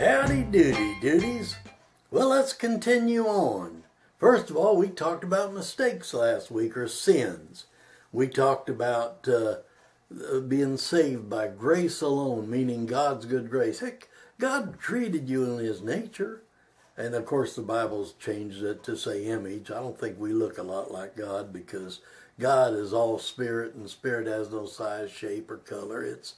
Howdy doody duties. Well, let's continue on. First of all, we talked about mistakes last week, or sins. We talked about being saved by grace alone, meaning God's good grace. Heck, God treated you in His nature. And of course the Bible's changed it to say image. I don't think we look a lot like God because God is all spirit and spirit has no size, shape, or color. It's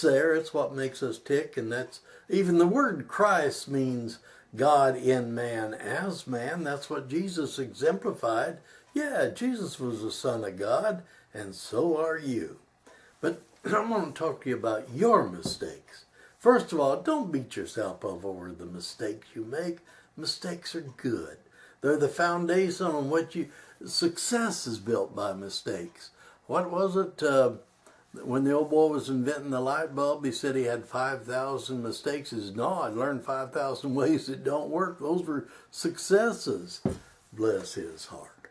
there. It's what makes us tick, and that's even the word Christ means God in man as man. That's what Jesus exemplified. Yeah, Jesus was the Son of God, and so are you. But I'm going to talk to you about your mistakes. First of all, don't beat yourself up over the mistakes you make. Mistakes are good. They're the foundation on which success is built by mistakes. What was it? When the old boy was inventing the light bulb, he said he had 5,000 mistakes. He said, no, I learned 5,000 ways that don't work. Those were successes. Bless his heart.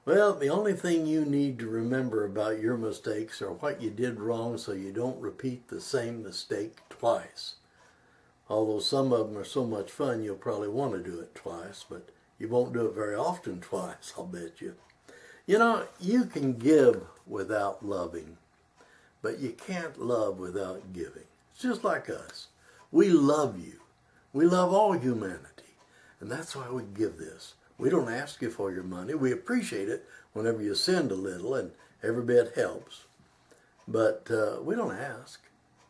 Well, the only thing you need to remember about your mistakes are what you did wrong so you don't repeat the same mistake twice. Although some of them are so much fun, you'll probably want to do it twice, but you won't do it very often twice, I'll bet you. You know, you can give without loving. But you can't love without giving. It's just like us. We love you. We love all humanity. And that's why we give this. We don't ask you for your money. We appreciate it whenever you send a little, and every bit helps. But we don't ask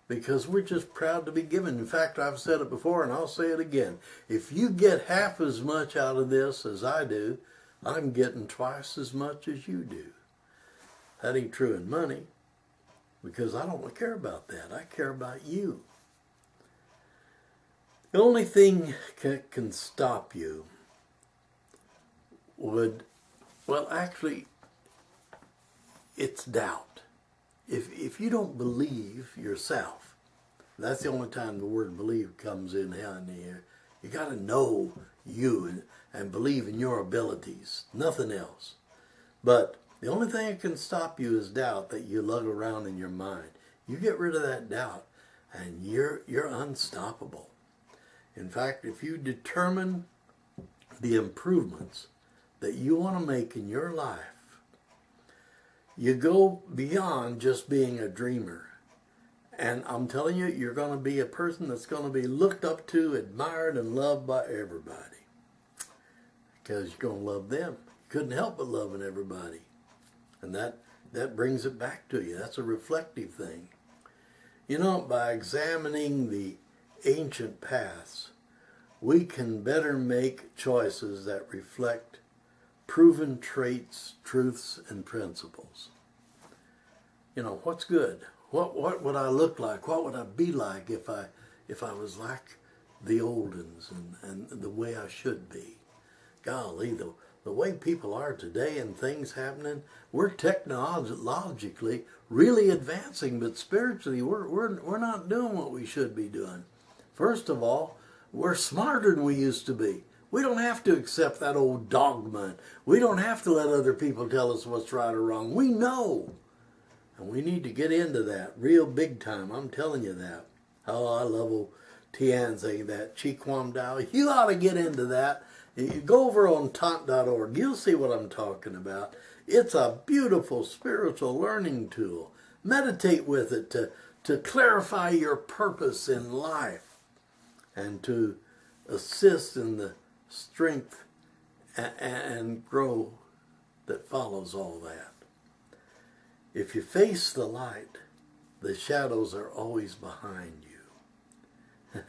because we're just proud to be given. In fact, I've said it before and I'll say it again. If you get half as much out of this as I do, I'm getting twice as much as you do. That ain't true in money. Because I don't care about that. I care about you. The only thing can stop you actually, it's doubt. If you don't believe yourself, that's the only time the word believe comes in here. You got to know you and believe in your abilities. Nothing else. But the only thing that can stop you is doubt that you lug around in your mind. You get rid of that doubt and you're unstoppable. In fact, if you determine the improvements that you want to make in your life, you go beyond just being a dreamer. And I'm telling you, you're going to be a person that's going to be looked up to, admired, and loved by everybody. Because you're going to love them. You couldn't help but loving everybody. And that brings it back to you. That's a reflective thing. You know, by examining the ancient paths, we can better make choices that reflect proven traits, truths, and principles. You know, what's good? What would I look like? What would I be like if I was like the old ones and the way I should be? Golly, the way people are today and things happening, we're technologically really advancing, but spiritually we're not doing what we should be doing. First of all, we're smarter than we used to be. We don't have to accept that old dogma. We don't have to let other people tell us what's right or wrong. We know. And we need to get into that real big time. I'm telling you that. Oh, I love old Tianzi, that Chi Kwam Dao. You ought to get into that. You go over on tant.org. You'll see what I'm talking about. It's a beautiful spiritual learning tool. Meditate with it to clarify your purpose in life and to assist in the strength and growth that follows all that. If you face the light, the shadows are always behind you.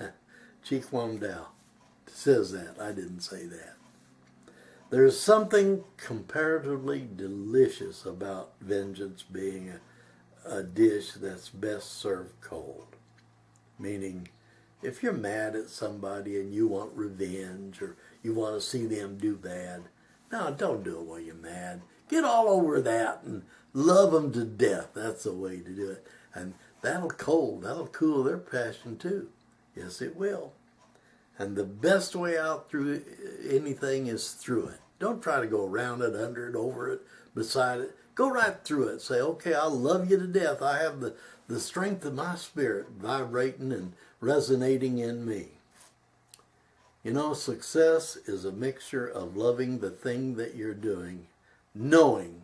Chi Kwam Dao says that. I didn't say that. There's something comparatively delicious about vengeance being a dish that's best served cold. Meaning, if you're mad at somebody and you want revenge or you want to see them do bad, no, don't do it while you're mad. Get all over that and love them to death. That's the way to do it. And that'll cool their passion too. Yes, it will. And the best way out through anything is through it. Don't try to go around it, under it, over it, beside it. Go right through it. Say, okay, I love you to death. I have the strength of my spirit vibrating and resonating in me. You know, success is a mixture of loving the thing that you're doing, knowing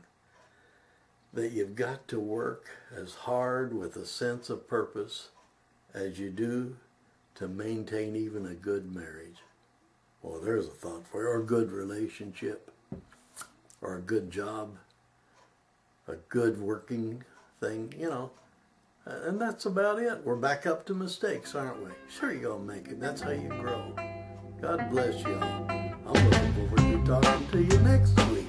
that you've got to work as hard with a sense of purpose as you do to maintain even a good marriage. Well, there's a thought for you. Or a good relationship, or a good job, a good working thing, you know. And that's about it. We're back up to mistakes, aren't we? Sure, you're going to make it. That's how you grow. God bless y'all. I'm looking forward to talking to you next week.